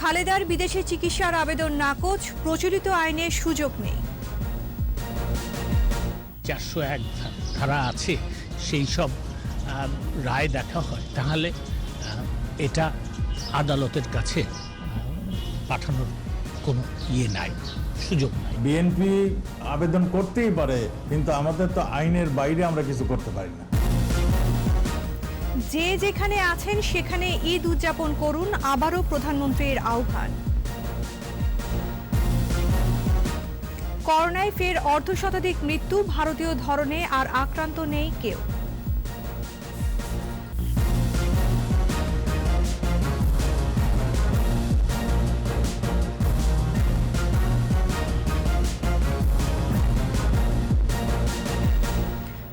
খালেদার বিদেশে চিকিৎসার আবেদন নাকচ, প্রচলিত আইনে সুযোগ নেই। 401 ধারা আছে, সেই সব রায় দেখা হয়, তাহলে এটা আদালতের কাছে পাঠানোর কোনো নাই, সুযোগ নাই। বিএনপি আবেদন করতেই পারে, কিন্তু আমাদের তো আইনের বাইরে আমরা কিছু করতে পারি না। যে যেখানে আছেন সেখানে ঈদ উদযাপন করুন, আবারও প্রধানমন্ত্রীর আহ্বান। করোনায় ফের অর্ধশতাধিক মৃত্যু, ভারতীয় ধরনে আর আক্রান্ত নেই কেউ।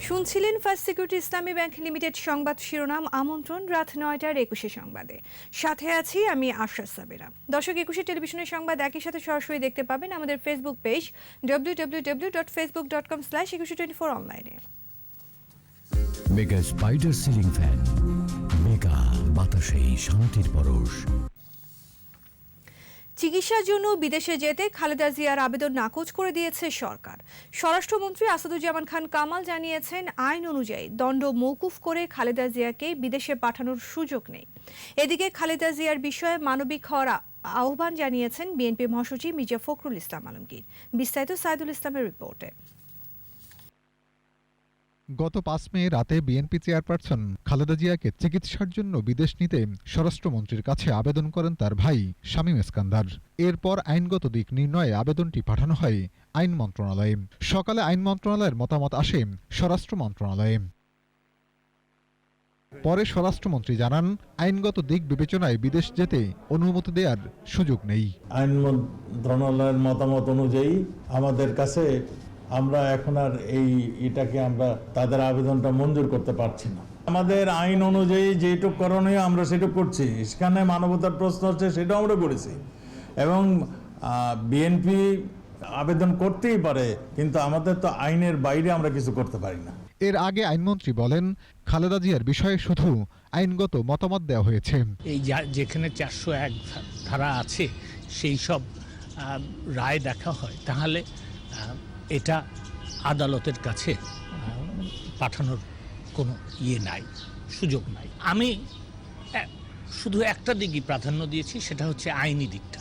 শুনছিলেন ফার্স্ট সিকিউরিটি ইসলামী ব্যাংক লিমিটেড সংবাদ শিরোনাম। আমন্ত্রণ রাত 9টার 21 সংবাদে, সাথে আছি আমি আশরাফ সাবেরা। দর্শক, 21 টেলিভিশনের সংবাদ একই সাথে সরাসরি দেখতে পাবেন আমাদের ফেসবুক পেজ www.facebook.com/2124 অনলাইনে। Mega spider ceiling fan, mega বাতাসে শান্তির পরশ। চিকিৎসার জন্য বিদেশে যেতে খালেদা জিয়ার আবেদন নাকচ করে দিয়েছে সরকার। স্বরাষ্ট্রমন্ত্রী আসাদুজ্জামান খান কামাল জানিয়েছেন, আইন অনুযায়ী দণ্ড মওকুফ করে খালেদা জিয়াকে বিদেশে পাঠানোর সুযোগ নেই। এদিকে খালেদা জিয়ার বিষয়ে মানবিক হওয়ার আহ্বান জানিয়েছেন বিএনপি মহাসচিব মির্জা ফখরুল ইসলাম আলমগীর। বিস্তারিত সাইদুল ইসলামের রিপোর্টে। গত 5 মে রাতে বিএনপি চেয়ারপারসন খালেদা জিয়াকে চিকিৎসার জন্য বিদেশ নিতে স্বরাষ্ট্রমন্ত্রীর কাছে আবেদন করেন তার ভাই শামীম ইস্কান্দার। এরপর আইনগত দিক নির্ণয়ে আবেদনটি পাঠানো হয় আইন মন্ত্রণালয়ে। সকালে আইন মন্ত্রণালয়ের মতামত আসে স্বরাষ্ট্র মন্ত্রণালয়ে। পরে স্বরাষ্ট্রমন্ত্রী জানান, আইনগত দিক বিবেচনায় বিদেশ যেতে অনুমতি দেওয়ার সুযোগ নেই। আইন মন্ত্রণালয়ের মতামত অনুযায়ী আমাদের কাছে আমরা এখন আর এটাকে আমরা তাদের আবেদনটা মঞ্জুর করতে পারছি না। আমাদের আইন অনুযায়ী যেটুক করণীয় আমরা সেটুক করছি, সেখানে মানবতার প্রশ্ন হচ্ছে সেটাও আমরা করেছি। এবং বিএনপি আবেদন করতেই পারে, কিন্তু আমাদের তো আইনের বাইরে আমরা কিছু করতে পারি না। এর আগে আইনমন্ত্রী বলেন, খালেদা জিয়ার বিষয়ে শুধু আইনগত মতামত দেওয়া হয়েছে। এই যেখানে 401 ধারা আছে, সেই সব রায় দেখা হয়, তাহলে এটা আদালতের কাছে পাঠানোর কোনো নাই, সুযোগ নাই। আমি শুধু একটা দিকই প্রাধান্য দিয়েছি, সেটা হচ্ছে আইনি দিকটা।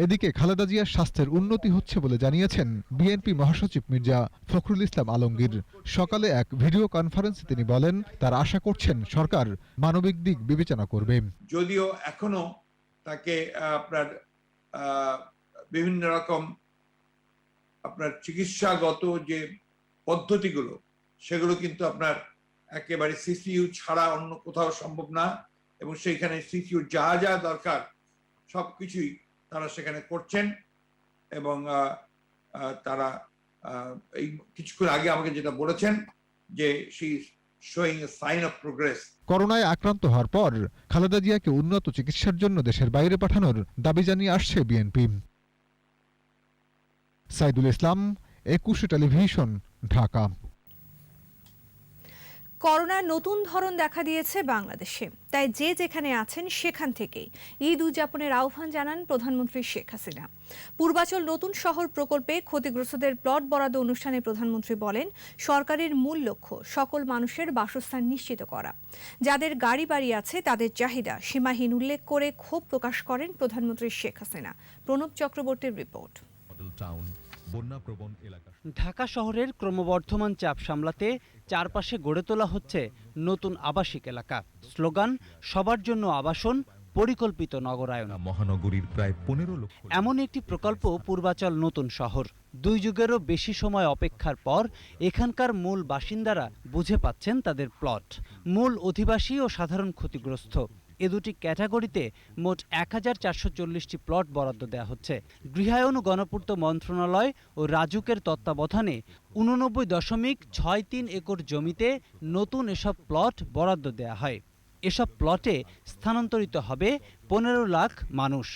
এদিকে খালেদা জিয়ার স্বাস্থ্যের উন্নতি হচ্ছে বলে জানিয়েছেন বিএনপি মহাসচিব মির্জা ফখরুল ইসলাম আলমগীর। সকালে এক ভিডিও কনফারেন্সে তিনি বলেন, তার আশা করছেন সরকার মানবিক দিক বিবেচনা করবে। যদিও এখনো তাকে আপনার বিভিন্ন রকম আপনার চিকিৎসাগত যে পদ্ধতিগুলো, সেগুলো কিন্তু আপনার একেবারে সিসিইউ ছাড়া অন্য কোথাও সম্ভব না। এবং সেইখানে সিসিইউ যা যা দরকার সবকিছুই তারা সেখানে করছেন। এবং তারা এই কিছুক্ষণ আগে আমাকে যেটা বলেছেন যে she is showing a sign of progress. করোনায় আক্রান্ত হওয়ার পর খালেদা জিয়াকে উন্নত চিকিৎসার জন্য দেশের বাইরে পাঠানোর দাবি জানিয়ে আসছে বিএনপি। সাইদুল ইসলাম, 21 টেলিভিশন, ঢাকা। করোনার নতুন ধরন দেখা দিয়েছে বাংলাদেশে, তাই যে যেখানে আছেন সেখান থেকেই ঈদ উদযাপনের আহ্বান জানান প্রধানমন্ত্রী শেখ হাসিনা। পূর্বাচল নতুন শহর প্রকল্পে ক্ষতিগ্রস্তদের প্লট বরাদ্দ অনুষ্ঠানে প্রধানমন্ত্রী বলেন, সরকারের মূল লক্ষ্য সকল মানুষের বাসস্থান নিশ্চিত করা। যাদের গাড়ি বাড়ি আছে তাদের চাহিদা সীমাহীন উল্লেখ করে ক্ষোভ প্রকাশ করেন প্রধানমন্ত্রী শেখ হাসিনা। প্রণব চক্রবর্তীর রিপোর্ট। ঢাকা শহরের ক্রমবর্ধমান চাপ সামলাতে চারপাশে গড়ে তোলা হচ্ছে নতুন আবাসিক এলাকা। স্লোগান, সবার জন্য আবাসন, পরিকল্পিত নগরায়ন। মহানগরীর প্রায় 15 লক্ষ। এমন একটি প্রকল্প পূর্বাচল নতুন শহর। 2 যুগেরও বেশি সময় অপেক্ষার পর এখানকার মূল বাসিন্দারা বুঝে পাচ্ছেন তাদের প্লট। মূল অধিবাসী ও সাধারণ ক্ষতিগ্রস্ত, এ দুটি ক্যাটাগরিতে মোট 1440টি প্লট বরাদ্দ দেওয়া হচ্ছে। গৃহায়ন ও গণপূর্ত মন্ত্রণালয় ও রাজুকের তত্ত্বাবধানে 89.63 একর জমিতে নতুন এসব প্লট বরাদ্দ দেওয়া হয়। এসব প্লটে স্থানান্তরিত হবে 15 লাখ মানুষ।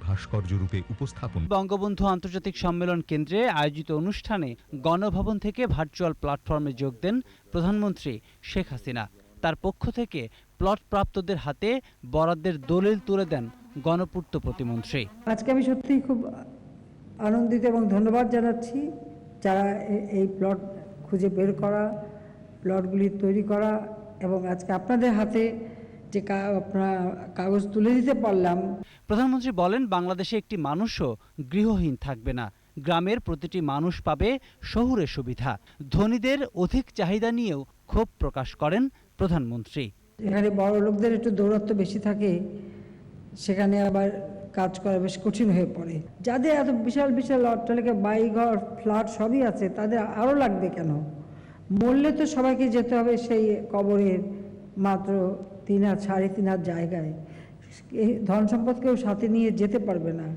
ভাস্কর্য রূপে উপস্থাপন। বঙ্গবন্ধু আন্তর্জাতিক সম্মেলন কেন্দ্রে আয়োজিত অনুষ্ঠানে গণভবন থেকে ভার্চুয়াল প্ল্যাটফর্মে যোগ দেন প্রধানমন্ত্রী শেখ হাসিনা। তার পক্ষ থেকে প্লট প্রাপ্তদের হাতে বরাদ্দের দলিল তুলে দেন গণপূর্ত প্রতিমন্ত্রী। আজকে আমি সত্যিই খুব আনন্দিত এবং ধন্যবাদ জানাচ্ছি যারা এই প্লট খুঁজে বের করা, প্লটগুলি তৈরি করা এবং আজকে আপনাদের হাতে যে আপনারা কাগজ তুলে দিতে পারলাম। প্রধানমন্ত্রী বলেন, বাংলাদেশে একটি মানুষও গৃহহীন থাকবে না। গ্রামের প্রতিটি মানুষ পাবে শহুরে সুবিধা। ধনীদের অধিক চাহিদা নিয়েও ক্ষোভ প্রকাশ করেন প্রধানমন্ত্রী। এখানে বড় লোকদের একটু দৌরত্ব বেশি থাকে, সেখানে আবার কাজ করা বেশ কঠিন হয়ে পড়ে। যাদের এত বিশাল বিশাল অট্টালিকা, বাড়িঘর, ফ্ল্যাট সবই আছে, তাদের আরও লাগবে কেন? মরলে তো সবাইকে যেতে হবে সেই কবরের মাত্র 3 হাত 3.5 হাত জায়গায়। এই ধন সম্পদ কেউ সাথে নিয়ে যেতে পারবে না।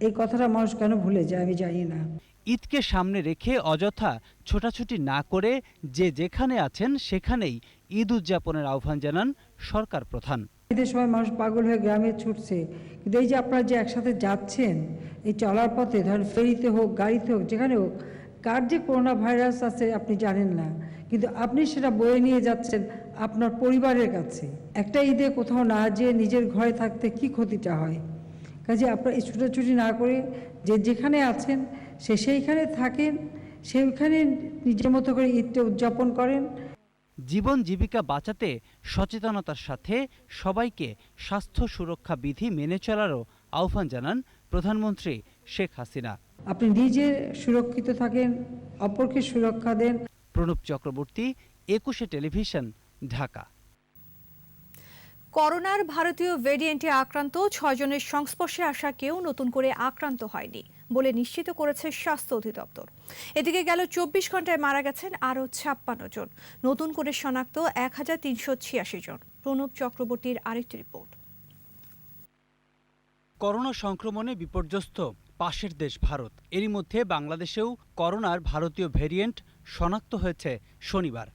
এই কথাটা মানুষ কেন ভুলে যায় আমি জানি না। ঈদকে সামনে রেখে অযথা ছোটাছুটি না করে যে যেখানে আছেন সেখানেই ঈদ উদযাপনের আহ্বান জানান সরকার প্রধান। ঈদের সময় মানুষ পাগল হয়ে গ্রামে ছুটছে, কিন্তু এই যে আপনারা যে একসাথে যাচ্ছেন, এই চলার পথে ধরেন ফেরিতে হোক, গাড়িতে হোক, যেখানে হোক, কার যে করোনা ভাইরাস আছে আপনি জানেন না, কিন্তু আপনি সেটা বয়ে নিয়ে যাচ্ছেন আপনার পরিবারের কাছে। একটা ঈদে কোথাও না যেয়ে নিজের ঘরে থাকতে কি ক্ষতিটা হয়? কাজে আপনারা এই ছুটাছুটি না করে যে যেখানে আছেন সেইখানে থাকেন, সেইখানে নিজের মতো করে ঈদটা উদযাপন করেন। জীবন জীবিকা বাঁচাতে সচেতনতার সাথে সবাইকে স্বাস্থ্য সুরক্ষা বিধি মেনে চলারও আহ্বান জানান প্রধানমন্ত্রী শেখ হাসিনা। আপনি নিজে সুরক্ষিত থাকেন, অপরকে সুরক্ষা দেন। প্রণব চক্রবর্তী, 21 টেলিভিশন, ঢাকা। করোনার ভারতীয় ভেরিয়েন্টে আক্রান্ত 6 জনের সংস্পর্শে আসা কেউ নতুন করে আক্রান্ত হয়নি বলে নিশ্চিত করেছে স্বাস্থ্য অধিদপ্তর। এদিকে গেল 24 ঘন্টায় মারা গেছেন আরও 56 জন। নতুন করে শনাক্ত 1386 জন। প্রণব চক্রবর্তীর আরেকটি রিপোর্ট। করোনা সংক্রমণে বিপর্যস্ত পাশের দেশ ভারত। এরই মধ্যে বাংলাদেশেও করোনার ভারতীয় ভেরিয়েন্ট শনাক্ত হয়েছে শনিবার।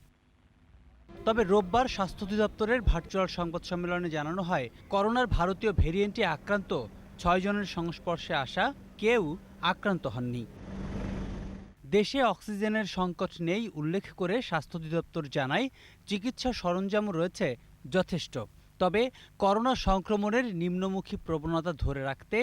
তবে রোববার স্বাস্থ্য অধিদপ্তরের ভার্চুয়াল সংবাদ সম্মেলনে জানানো হয়, করোনার ভারতীয় ভেরিয়েন্টে আক্রান্ত 6 জনের সংস্পর্শে আসা কেউ আক্রান্ত হননি। দেশে অক্সিজেনের সংকট নেই উল্লেখ করে স্বাস্থ্য অধিদপ্তর জানায়, চিকিৎসা সরঞ্জাম রয়েছে যথেষ্ট। তবে করোনা সংক্রমণের নিম্নমুখী প্রবণতা ধরে রাখতে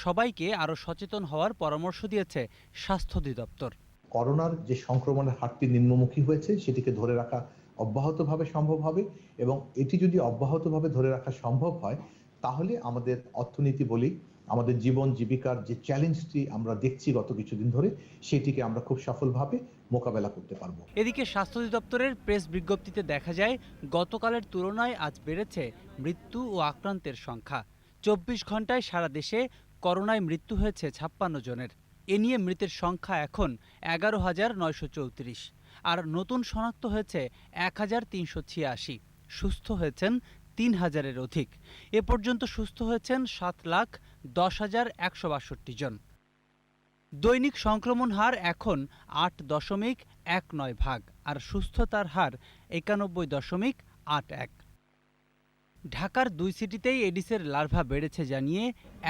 সবাইকে আরও সচেতন হওয়ার পরামর্শ দিয়েছে স্বাস্থ্য অধিদপ্তর। করোনার যে সংক্রমণের হারটি নিম্নমুখী হয়েছে সেটিকে ধরে রাখা অব্যাহতভাবে সম্ভব হবে, এবং এটি যদি অব্যাহতভাবে ধরে রাখা সম্ভব হয় তাহলে আমাদের অর্থনীতি বলি, আমাদের জীবন জীবিকার যে চ্যালেঞ্জটি আমরা দেখছি গত কিছুদিন ধরে, সেটিকে আমরা খুব সফলভাবে মোকাবেলা করতে পারব। এদিকে স্বাস্থ্য অধিদপ্তরের প্রেস বিজ্ঞপ্তিতে দেখা যায়, গতকালের তুলনায় আজ বেড়েছে মৃত্যু ও আক্রান্তের সংখ্যা। 24 ঘন্টায় সারা দেশে করোনায় মৃত্যু হয়েছে 56 জনের। এ নিয়ে মৃতের সংখ্যা এখন 11,934, আর নতুন শনাক্ত হয়েছে 1,386। সুস্থ হয়েছেন 3,000-এর অধিক। এ পর্যন্ত সুস্থ হয়েছেন 7,10,162 জন। দৈনিক সংক্রমণ হার এখন 8.19 আর সুস্থতার হার 91.81। ঢাকার 2 সিটিতেই এডিসের লার্ভা বেড়েছে জানিয়ে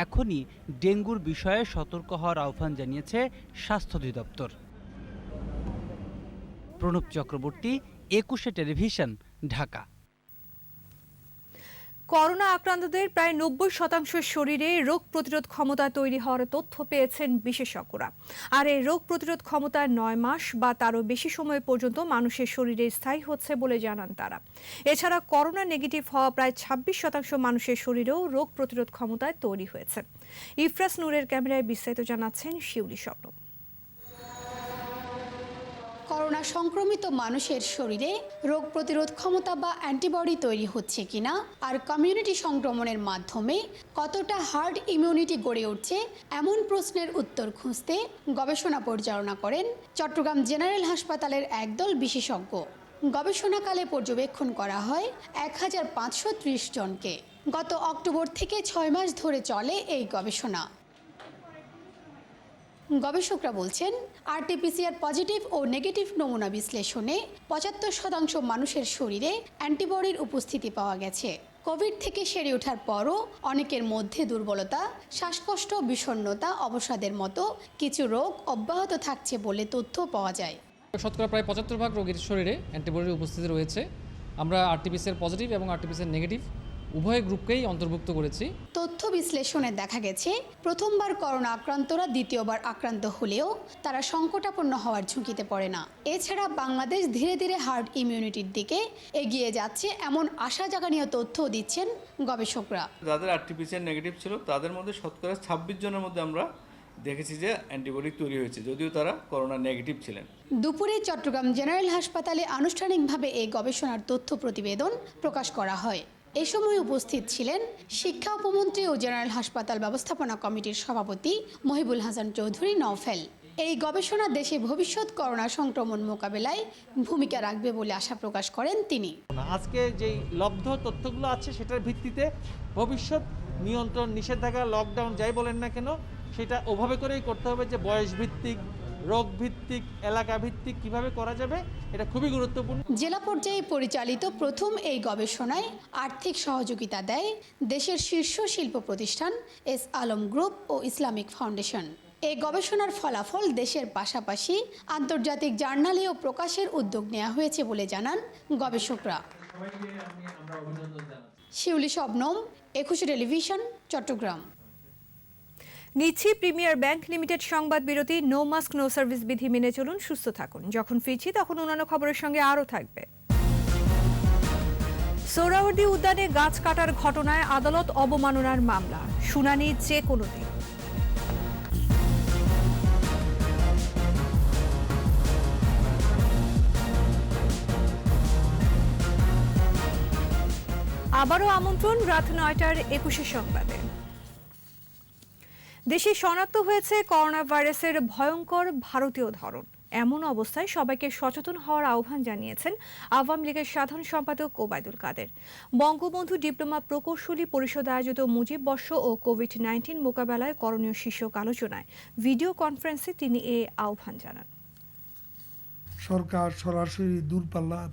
এখনই ডেঙ্গুর বিষয়ে সতর্ক হওয়ার আহ্বান জানিয়েছে স্বাস্থ্য অধিদপ্তর। প্রণব চক্রবর্তী, 21 টেলিভিশন, ঢাকা। করোনা আক্রান্তদের প্রায় 90% শরীরে রোগ প্রতিরোধ ক্ষমতা তৈরি হওয়ার তথ্য পেয়েছেন বিশেষজ্ঞরা। আর এই রোগ প্রতিরোধ ক্ষমতা 9 মাস বা তারও বেশি সময় পর্যন্ত মানুষের শরীরে স্থায়ী হচ্ছে বলে জানান তারা। এছাড়া করোনা নেগেটিভ হওয়া প্রায় 26% মানুষের শরীরেও রোগ প্রতিরোধ ক্ষমতায় তৈরি হয়েছে। ইফরাস নূরের ক্যামেরায় বিস্তারিত জানাচ্ছেন শিউলি স্বপ্ন। করোনা সংক্রমিত মানুষের শরীরে রোগ প্রতিরোধ ক্ষমতা বা অ্যান্টিবডি তৈরি হচ্ছে কিনা, আর কমিউনিটি সংক্রমণের মাধ্যমে কতটা হার্ড ইমিউনিটি গড়ে উঠছে, এমন প্রশ্নের উত্তর খুঁজতে গবেষণা পরিচালনা করেন চট্টগ্রাম জেনারেল হাসপাতালের একদল বিশেষজ্ঞ। গবেষণাকালে পর্যবেক্ষণ করা হয় 1,530 জনকে। গত অক্টোবর থেকে 6 মাস ধরে চলে এই গবেষণা। গবেষকরা বলছেন, আরটিপিসিআর পজিটিভ ও নেগেটিভ নমুনা বিশ্লেষণে 75% মানুষের শরীরে অ্যান্টিবডির উপস্থিতি পাওয়া গেছে। কোভিড থেকে সেরে ওঠার পরও অনেকের মধ্যে দুর্বলতা, শ্বাসকষ্ট, বিষণ্ণতা, অবসাদের মতো কিছু রোগ অব্যাহত থাকছে বলে তথ্য পাওয়া যায়। শতকরা প্রায় 75% রোগীর শরীরে অ্যান্টিবডির উপস্থিতি রয়েছে। আমরা আরটিপিসিআর পজিটিভ এবং আরটিপিসিআর নেগেটিভ উভয় গ্রুপকেই অন্তর্ভুক্ত করেছি। তথ্য বিশ্লেষণে দেখা গেছে প্রথমবার করোনা আক্রান্তরা দ্বিতীয়বার আক্রান্ত হলেও তারা সংকটাপন্ন হওয়ার ঝুঁকিতে পড়ে না। এছাড়া বাংলাদেশ ধীরে ধীরে হার্ড ইমিউনিটির দিকে এগিয়ে যাচ্ছে এমন আশা জাগানীয় তথ্যও দিচ্ছেন গবেষকরা। যাদের আরটিপিসিআর নেগেটিভ ছিল তাদের মধ্যে শতকরা 26 জনের মধ্যে আমরা দেখেছি যে অ্যান্টিবডি তৈরি হয়েছে, যদিও তারা করোনা নেগেটিভ ছিলেন। দুপুরে চট্টগ্রাম জেনারেল হাসপাতালে আনুষ্ঠানিকভাবে এই গবেষণার তথ্য প্রতিবেদন প্রকাশ করা হয়। এ সময় উপস্থিত ছিলেন শিক্ষা উপমন্ত্রী ও জেনারেল হাসপাতাল ব্যবস্থাপনা কমিটির সভাপতি মহিবুল হাসান চৌধুরী নওফেল। এই গবেষণা দেশে ভবিষ্যৎ করোনা সংক্রমণ মোকাবেলায় ভূমিকা রাখবে বলে আশা প্রকাশ করেন তিনি। আজকে যেই লব্ধ তথ্যগুলো আছে সেটার ভিত্তিতে ভবিষ্যৎ নিয়ন্ত্রণ, নিষেধাজ্ঞা, লকডাউন যাই বলেন না কেন সেটা ওভাবে করেই করতে হবে যে বয়স ভিত্তিক, রোগ ভিত্তিক, এলাকা ভিত্তিক কিভাবে করা যাবে, এটা খুবই গুরুত্বপূর্ণ। জেলা পর্যায়ে পরিচালিত প্রথম এই গবেষণায় আর্থিক সহযোগিতা দেয় দেশের শীর্ষ শিল্প প্রতিষ্ঠান এস আলম গ্রুপ ও ইসলামিক ফাউন্ডেশন। এই গবেষণার ফলাফল দেশের পাশাপাশি আন্তর্জাতিক জার্নালেও প্রকাশের উদ্যোগ নেওয়া হয়েছে বলে জানান গবেষকরা। শিউলি শবনম, 21 টেলিভিশন, চট্টগ্রাম। নিচ্ছি প্রিমিয়ার ব্যাংক লিমিটেড সংবাদ বিরতি। নো মাস্ক নো সার্ভিস বিধি মেনে চলুন, সুস্থ থাকুন। যখন ফিরছি তখন অন্যান্য খবরের সঙ্গে আরও থাকবে। সোহরাওয়ার্দী উদ্যানে গাছ কাটার ঘটনায় আদালত অবমাননার মামলা, শুনানি যে কোনো দিন। আবারও আমন্ত্রণ রাত 9টার 21 সংবাদে। দেশে শনাক্ত হয়েছে করোনা ভাইরাসের ভয়ঙ্কর ভারতীয় ধরন। এমন অবস্থায় সবাইকে সচেতন হওয়ার আহ্বান জানিয়েছেন আওয়ামী লীগের সাধারণ সম্পাদক ওবায়দুল কাদের। বঙ্গবন্ধু ডিপ্লোমা প্রকৌশলী পরিষদ আয়োজিত মুজিব বর্ষ ও কোভিড-19 মোকাবেলায় করণীয় শীর্ষক আলোচনায় ভিডিও কনফারেন্সে তিনি এ আহ্বান জানান। সরকার সরাসরি দূরপাল্লার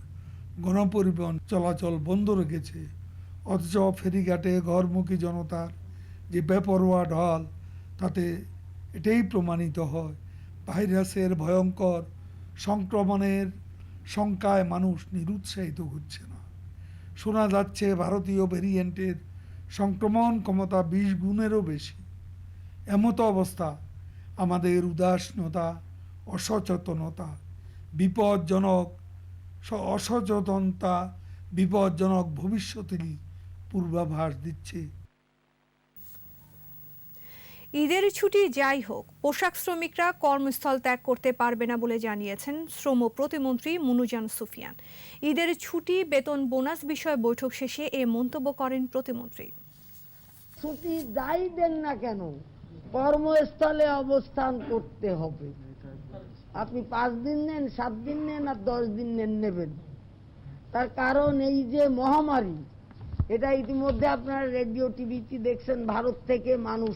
গণপরিবহন চলাচল বন্ধ রেখেছে, অথচ ফেরিঘাটে ঘরমুখী জনতার যে বেপরোয়া ঢল, তাতে এটাই প্রমাণিত হয় ভাইরাসের ভয়ঙ্কর সংক্রমণের শঙ্কায় মানুষ নিরুৎসাহিত হচ্ছে না। শোনা যাচ্ছে ভারতীয় ভেরিয়েন্টের সংক্রমণ ক্ষমতা 20 গুণেরও বেশি। এমতো অবস্থা আমাদের উদাসীনতা, অসচেতনতা, অসচেতনতা বিপজ্জনক ভবিষ্যতেরই পূর্বাভাস দিচ্ছে। ঈদের ছুটি যাই হোক, পোশাক শ্রমিকরা কর্মস্থল ত্যাগ করতে পারবে না বলে জানিয়েছেন শ্রম প্রতিমন্ত্রী মুনুজান সুফিয়ান। ঈদের ছুটি, বেতন, বোনাস বিষয়ে বৈঠক শেষে এ মন্তব্য করেন প্রতিমন্ত্রী। ছুটি যাই দেন না কেন, কর্মস্থলে অবস্থান করতে হবে। আপনি 5 দিন নেন, 7 দিন নেন আর 10 দিন নেবেন। তার কারণ এই যে মহামারী, এটা ইতিমধ্যে আপনারা রেডিও টিভিতে দেখছেন, ভারত থেকে মানুষ,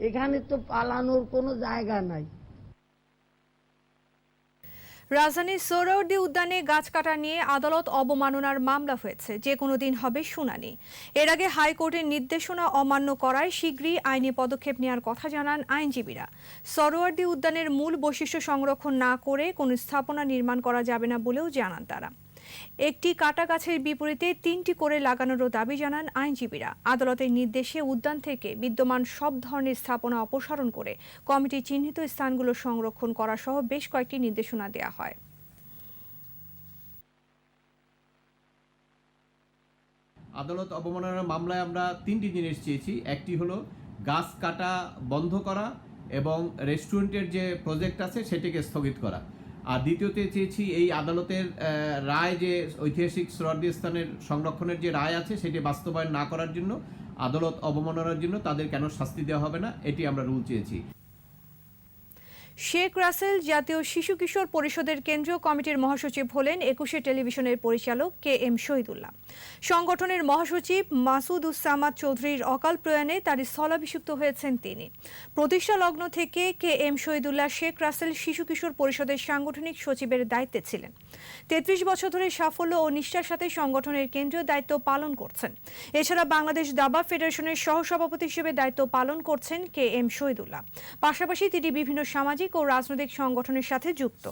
এখানে তো পালানোর কোনো জায়গা নাই। রাজধানীর সোহরাওয়ার্দী উদ্যানে গাছ কাটা নিয়ে আদালত অবমাননার মামলা হয়েছে, যে কোনো দিন হবে শুনানি। এর আগে হাইকোর্টের নির্দেশনা অমান্য করায় শীঘ্রই আইনি পদক্ষেপ নেওয়ার কথা জানান আইনজীবীরা। সোহরাওয়ার্দী উদ্যানের মূল বৈশিষ্ট্য সংরক্ষণ না করে কোনো স্থাপনা নির্মাণ করা যাবে না বলেও জানান তারা। একটি কাটা গাছের বিপরীতে 3টি করে লাগানোরও দাবি জানান আইনজীবীরা। আদালতের নির্দেশে উদ্যান থেকে বিদ্যমান সব ধরনের স্থাপনা অপসারণ করে কমিটি চিহ্নিত স্থানগুলো সংরক্ষণ করা সহ বেশ কয়েকটি নির্দেশনা দেওয়া হয়। আদালত অবমাননার মামলায় আমরা 3টি জিনিস চেয়েছি। একটি হলো গাছ কাটা বন্ধ করা এবং রেস্টুরেন্টের যে প্রজেক্ট আছে সেটিকে স্থগিত করা। আর দ্বিতীয়তে চেয়েছি এই আদালতের রায়, যে ঐতিহাসিক সোহরাওয়ার্দী স্থানের সংরক্ষণের যে রায় আছে সেটি বাস্তবায়ন না করার জন্য, আদালত অবমাননার জন্য তাদের কেন শাস্তি দেওয়া হবে না, এটি আমরা রুল চেয়েছি। শেখ রাসেল জাতীয় শিশু কিশোর পরিষদের কেন্দ্রীয় কমিটির মহাসচিব হলেন 21 টেলিভিশনের পরিচালক KM শহীদুল্লাহ। সংগঠনের মহাসচিব মাসুদুজ্জামান চৌধুরীর অকাল প্রয়াণে তার স্থলাভিষিক্ত হয়েছেন তিনি। প্রতিষ্ঠা লগ্ন থেকে KM শহীদুল্লাহ শেখ রাসেল শিশু কিশোর পরিষদের সাংগঠনিক সচিবের দায়িত্বে ছিলেন। 33 বছর ধরে সাফল্য ও নিষ্ঠার সাথে সংগঠনের কেন্দ্রীয় দায়িত্ব পালন করছেন। এছাড়া বাংলাদেশ দাবা ফেডারেশনের সহসভাপতি হিসেবে দায়িত্ব পালন করছেন KM শহীদুল্লাহ। পাশাপাশি তিনি বিভিন্ন সামাজিক ও রাজনৈতিক সংগঠনের সাথে যুক্ত।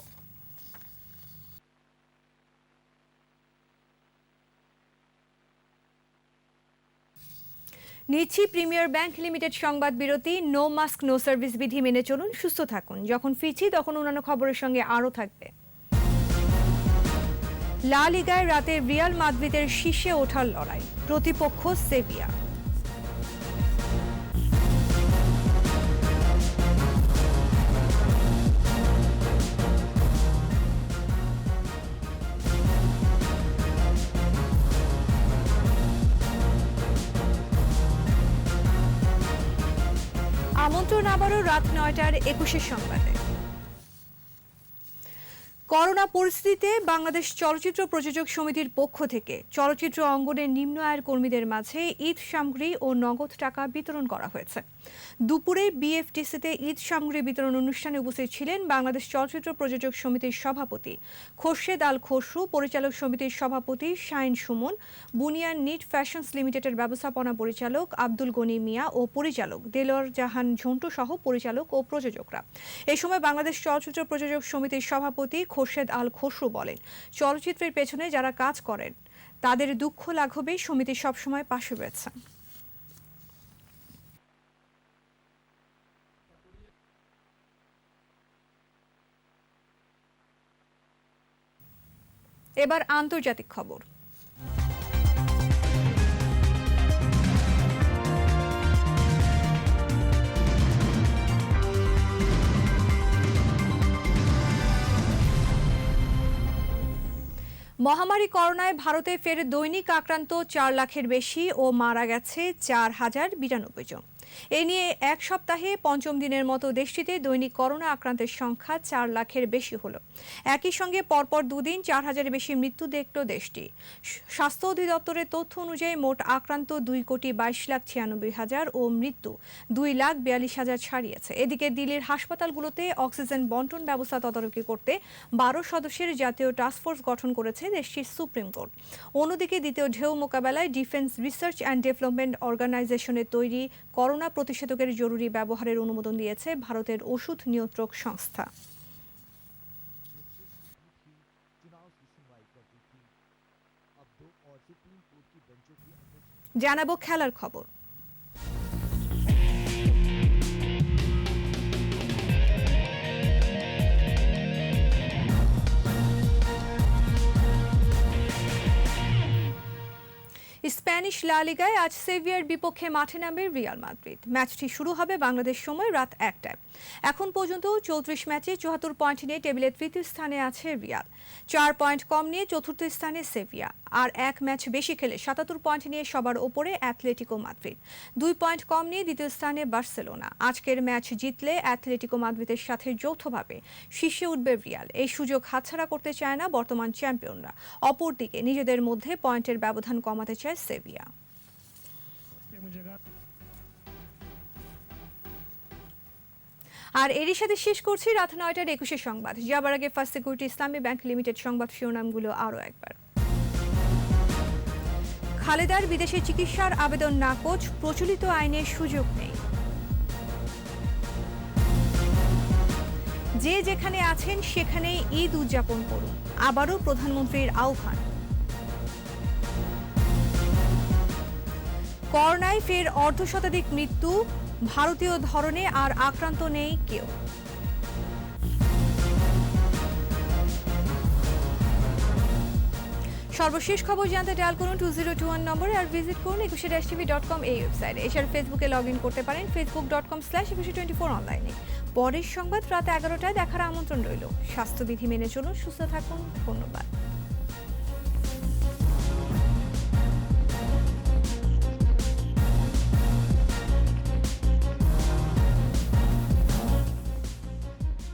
নিচ্ছি প্রিমিয়ার ব্যাংক লিমিটেড সংবাদ বিরতি। নো মাস্ক নো সার্ভিস বিধি মেনে চলুন, সুস্থ থাকুন। যখন ফিরছি তখন অন্যান্য খবরের সঙ্গে আরও থাকবে। লা লিগায় রাতে রিয়াল মাদ্রিদের শীর্ষে ওঠার লড়াই, প্রতিপক্ষ সেভিয়া। আমন্ত্রণ আবারও রাত 9টার 21 সংবাদে। করোনা পরিস্থিতিতে বাংলাদেশ চলচ্চিত্র প্রযোজক সমিতির পক্ষ থেকে চলচ্চিত্র অঙ্গনের নিম্ন আয়ের কর্মীদের মাঝে ঈদ সামগ্রী ও নগদ টাকা বিতরণ করা হয়েছে। দুপুরে বিএফটিসিতে ঈদ সামগ্রী বিতরণ অনুষ্ঠানে উপস্থিত ছিলেন বাংলাদেশ চলচ্চিত্র প্রযোজক সমিতির সভাপতি খোরশেদ আল খসরু, পরিচালক সমিতির সভাপতি শাহিন সুমন, বুনিয়ান নিট ফ্যাশনস লিমিটেডের ব্যবস্থাপনা পরিচালক আব্দুল গনি মিয়া ও পরিচালক দেলোয়ার জাহান ঝন্টু সহ পরিচালক ও প্রযোজকরা। এ সময় বাংলাদেশ চলচ্চিত্র প্রযোজক সমিতির সভাপতি খোরশেদ আল খসরু বলেন, চলচ্চিত্রের পেছনে যারা কাজ করেন তাদের দুঃখ লাঘবে সমিতি সবসময় পাশে রয়েছে। এবার আন্তর্জাতিক খবর। মহামারী করোনায় ভারতে ফের দৈনিক আক্রান্ত 4 লাখের বেশি ও মারা গেছে 4092 জন। এ নিয়ে এক সপ্তাহে পঞ্চম দিনের মতো দেশটিতে দৈনিক করোনা আক্রান্তের সংখ্যা 4 লাখের বেশি হলো। একই সঙ্গে পরপর দুদিন 4000-এর বেশি মৃত্যু দেখল দেশটি। স্বাস্থ্য অধিদপ্তরের তথ্য অনুযায়ী মোট আক্রান্ত 2,22,96,000 ও মৃত্যু 2,42,000 ছাড়িয়েছে। এদিকে দিল্লির হাসপাতালগুলোতে অক্সিজেন বন্টন ব্যবস্থা তদারকি করতে 12 সদস্যের জাতীয় টাস্কফোর্স গঠন করেছে দেশটির সুপ্রিম কোর্ট। অন্যদিকে দ্বিতীয় ঢেউ মোকাবেলায় ডিফেন্স রিসার্চ অ্যান্ড ডেভেলপমেন্ট অর্গানাইজেশনের তৈরি করোনা প্রতিষেধকের জরুরি ব্যবহারের অনুমোদন দিয়েছে ভারতের ওষুধ নিয়ন্ত্রক সংস্থা। জানাবো খেলার খবর। স্প্যানিশ লা লিগায় আজ সেভিয়ার বিপক্ষে মাঠে নামবে রিয়াল মাদ্রিদ। ম্যাচটি শুরু হবে বাংলাদেশ সময় রাত 1টায়। এখন পর্যন্ত 34 ম্যাচে 74 পয়েন্ট নিয়ে টেবিলের তৃতীয় স্থানে আছে রিয়াল। 4 পয়েন্ট কম নিয়ে চতুর্থ স্থানে সেভিয়া। আর এক ম্যাচ বেশি খেলে 77 পয়েন্ট নিয়ে সবার ওপরে অ্যাথলেটিকো মাদ্রিদ। 2 পয়েন্ট কম নিয়ে দ্বিতীয় স্থানে বার্সেলোনা। আজকের ম্যাচ জিতলে অ্যাথলেটিকো মাদ্রিদের সাথে যৌথভাবে শীর্ষে উঠবে রিয়াল। এই সুযোগ হাতছাড়া করতে চায় না বর্তমান চ্যাম্পিয়নরা। অপরদিকে নিজেদের মধ্যে পয়েন্টের ব্যবধান কমাতে চায় সেভিয়া। আর এরই সাথে শেষ করছি রাত 9টার 21 সংবাদ। যাবার আগে ফার্স্ট সিকিউরিটি ইসলামী ব্যাংক লিমিটেড সংবাদ শিরোনামগুলো আরও একবার। খালেদার বিদেশে চিকিৎসার আবেদন নাকচ, প্রচলিত আইনে সুযোগ নেই। যে যেখানে আছেন সেখানেই ঈদ উদযাপন করুন, আবারও প্রধানমন্ত্রীর আহ্বান। করোনায় ফের অর্ধশতাধিক মৃত্যু, ভারতীয় ধরনে আর আক্রান্ত নেই কেউ। সর্বশেষ খবর জানতে ডায়াল করুন 2021 নম্বরে আর ভিজিট করুন 21-tv.com এই ওয়েবসাইটে। এছাড়া ফেসবুকে লগ ইন করতে পারেন facebook.com/2124 অনলাইনে। পরের সংবাদ রাত 11টায় দেখার আমন্ত্রণ রইল। স্বাস্থ্যবিধি মেনে চলুন, সুস্থ থাকুন। ধন্যবাদ।